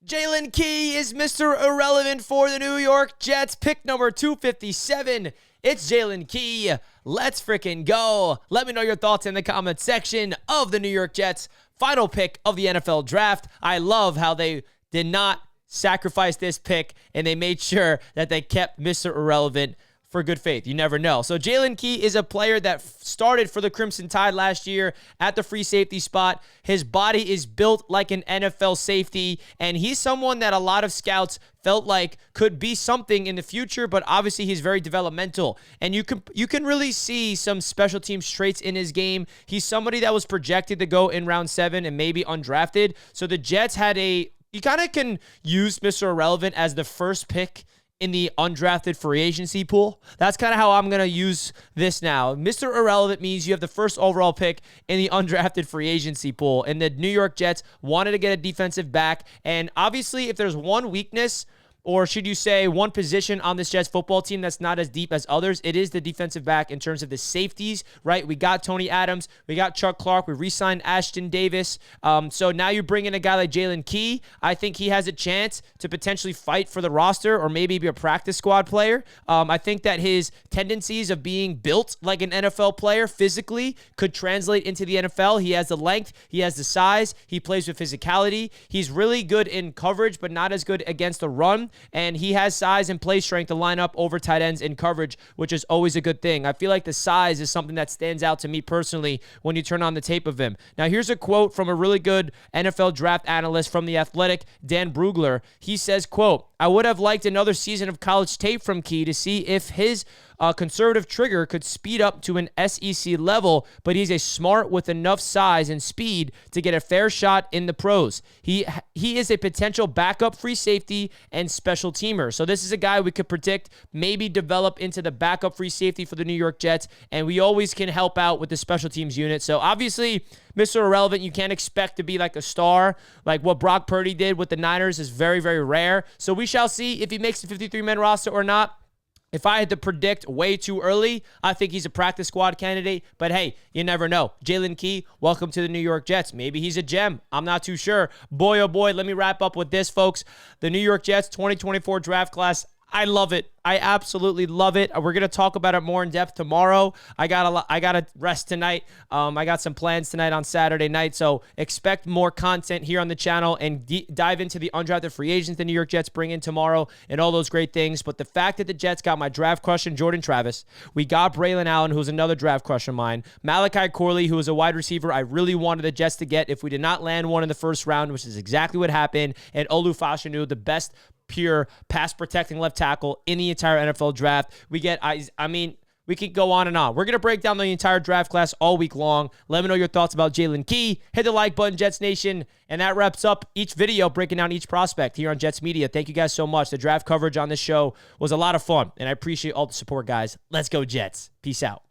Jaylen Key is Mr. Irrelevant for the New York Jets. Pick number 257. It's Jaylen Key. Let's freaking go. Let me know your thoughts in the comment section of the New York Jets' final pick of the NFL draft. I love how they did not sacrifice this pick and they made sure that they kept Mr. Irrelevant for good faith. You never know. So Jaylen Key is a player that started for the Crimson Tide last year at the free safety spot. His body is built like an NFL safety, and he's someone that a lot of scouts felt like could be something in the future, but obviously he's very developmental. And you can really see some special teams traits in his game. He's somebody that was projected to go in round 7 and maybe undrafted. So the Jets had you kind of can use Mr. Irrelevant as the first pick in the undrafted free agency pool. That's kind of how I'm going to use this now. Mr. Irrelevant means you have the first overall pick in the undrafted free agency pool. And the New York Jets wanted to get a defensive back. And obviously, if there's one weakness, or should you say one position on this Jets football team that's not as deep as others, it is the defensive back in terms of the safeties, right? We got Tony Adams. We got Chuck Clark. We re-signed Ashton Davis. So now you bring in a guy like Jaylen Key. I think he has a chance to potentially fight for the roster or maybe be a practice squad player. I think that his tendencies of being built like an NFL player physically could translate into the NFL. He has the length. He has the size. He plays with physicality. He's really good in coverage, but not as good against the run. And he has size and play strength to line up over tight ends in coverage, which is always a good thing. I feel like the size is something that stands out to me personally when you turn on the tape of him. Now, here's a quote from a really good NFL draft analyst from The Athletic, Dan Brugler. He says, quote, "I would have liked another season of college tape from Key to see if his conservative trigger could speed up to an SEC level, but he's a smart with enough size and speed to get a fair shot in the pros. He is a potential backup free safety and special teamer." So this is a guy we could predict maybe develop into the backup free safety for the New York Jets, and we always can help out with the special teams unit. So obviously, Mr. Irrelevant, you can't expect to be like a star. Like what Brock Purdy did with the Niners is very, very rare. So we shall see if he makes the 53-man roster or not. If I had to predict way too early, I think he's a practice squad candidate. But hey, you never know. Jaylen Key, welcome to the New York Jets. Maybe he's a gem. I'm not too sure. Boy, oh boy, let me wrap up with this, folks. The New York Jets 2024 draft class, I love it. I absolutely love it. We're going to talk about it more in depth tomorrow. I got to rest tonight. I got some plans tonight on Saturday night, so expect more content here on the channel and dive into the undrafted free agents the New York Jets bring in tomorrow and all those great things. But the fact that the Jets got my draft crush in Jordan Travis, we got Braylon Allen, who's another draft crush of mine, Malachi Corley, who is a wide receiver I really wanted the Jets to get if we did not land one in the first round, which is exactly what happened, and Olu Fashanu, the best pure pass-protecting left tackle in the entire NFL draft. We get, we could go on and on. We're going to break down the entire draft class all week long. Let me know your thoughts about Jaylen Key. Hit the like button, Jets Nation. And that wraps up each video breaking down each prospect here on Jets Media. Thank you guys so much. The draft coverage on this show was a lot of fun, and I appreciate all the support, guys. Let's go, Jets. Peace out.